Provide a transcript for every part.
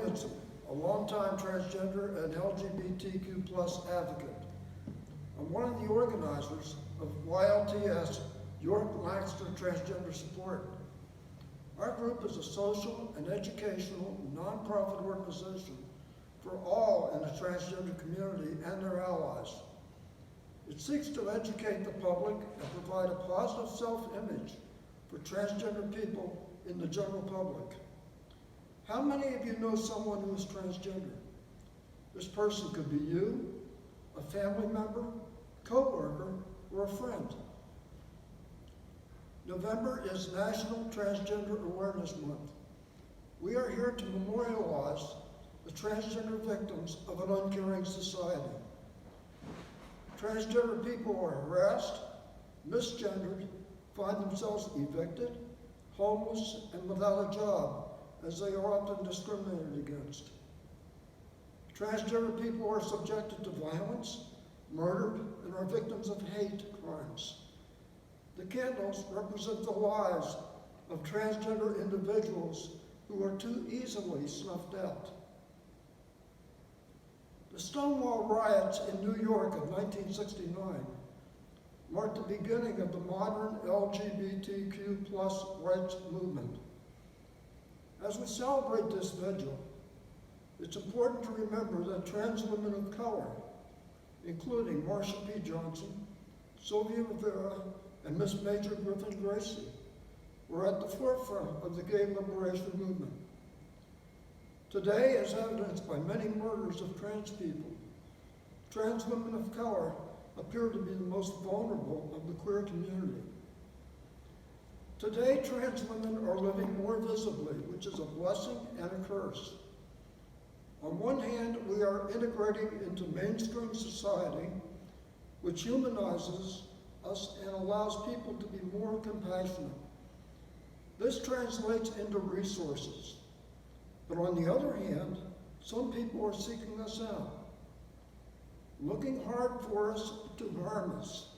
Davidson, a longtime transgender and LGBTQ advocate. I'm one of the organizers of YLTS, York Lancaster Transgender Support. Our group is a social and educational nonprofit organization for all in the transgender community and their allies. It seeks to educate the public and provide a positive self-image for transgender people in the general public. How many of you know someone who is transgender? This person could be you, a family member, co-worker, or a friend. November is National Transgender Awareness Month. We are here to memorialize the transgender victims of an uncaring society. Transgender people are harassed, misgendered, find themselves evicted, homeless, and without a job, as they are often discriminated against. Transgender people are subjected to violence, murdered, and are victims of hate crimes. The candles represent the lives of transgender individuals who are too easily snuffed out. The Stonewall riots in New York of 1969 marked the beginning of the modern LGBTQ rights movement. As we celebrate this vigil, it's important to remember that trans women of color, including Marsha P. Johnson, Sylvia Rivera, and Miss Major Griffin Gracie, were at the forefront of the gay liberation movement. Today, as evidenced by many murders of trans people, trans women of color appear to be the most vulnerable of the queer community. Today, trans women are living more visibly, which is a blessing and a curse. On one hand, we are integrating into mainstream society, which humanizes us and allows people to be more compassionate. This translates into resources. But on the other hand, some people are seeking us out, looking hard for us to harm us.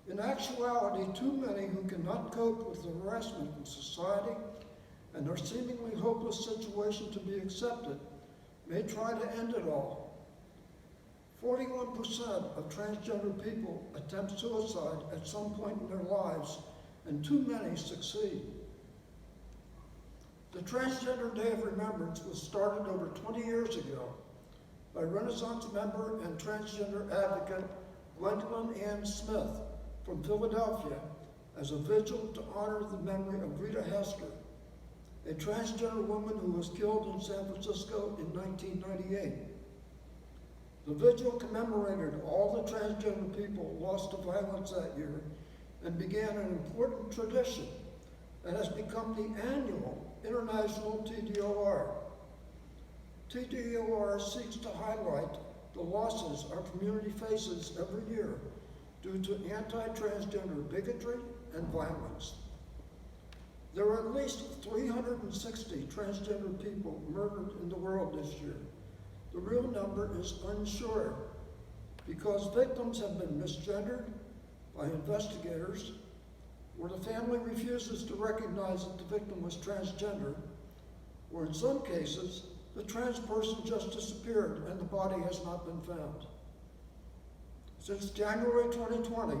In actuality, too many who cannot cope with the harassment in society and their seemingly hopeless situation to be accepted may try to end it all. 41% of transgender people attempt suicide at some point in their lives, and too many succeed. The Transgender Day of Remembrance was started over 20 years ago by Renaissance member and transgender advocate Gwendolyn Ann Smith from Philadelphia as a vigil to honor the memory of Rita Hester, a transgender woman who was killed in San Francisco in 1998. The vigil commemorated all the transgender people lost to violence that year and began an important tradition that has become the annual International TDOR. TDOR seeks to highlight the losses our community faces every year due to anti-transgender bigotry and violence. There are at least 360 transgender people murdered in the world this year. The real number is unsure because victims have been misgendered by investigators, or the family refuses to recognize that the victim was transgender, or in some cases, the trans person just disappeared and the body has not been found. Since January 2020,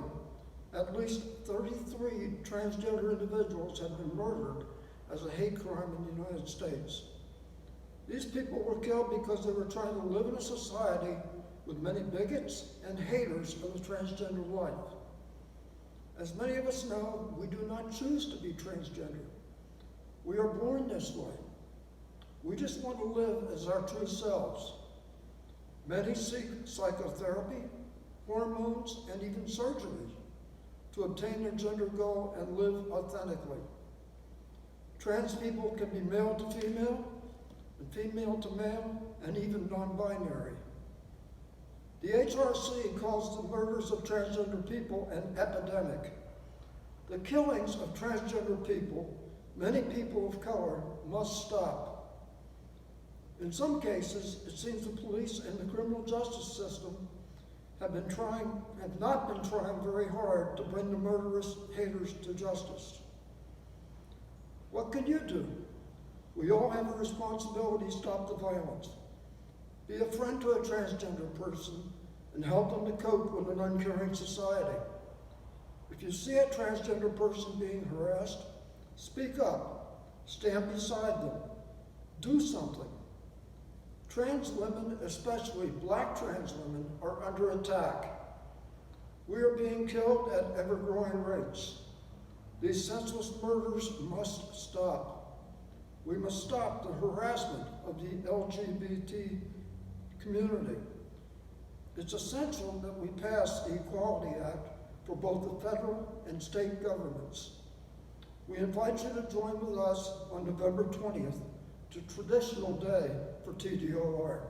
at least 33 transgender individuals have been murdered as a hate crime in the United States. These people were killed because they were trying to live in a society with many bigots and haters of the transgender life. As many of us know, we do not choose to be transgender. We are born this way. We just want to live as our true selves. Many seek psychotherapy, hormones, and even surgery to obtain their gender goal and live authentically. Trans people can be male to female, and female to male, and even non-binary. The HRC calls the murders of transgender people an epidemic. The killings of transgender people, many people of color, must stop. In some cases, it seems the police and the criminal justice system have not been trying very hard to bring the murderous haters to justice. What can you do? We all have a responsibility to stop the violence. Be a friend to a transgender person and help them to cope with an uncaring society. If you see a transgender person being harassed, speak up, stand beside them, do something. Trans women, especially black trans women, are under attack. We are being killed at ever-growing rates. These senseless murders must stop. We must stop the harassment of the LGBT community. It's essential that we pass the Equality Act for both the federal and state governments. We invite you to join with us on November 20th, to Traditional Day for TDOR.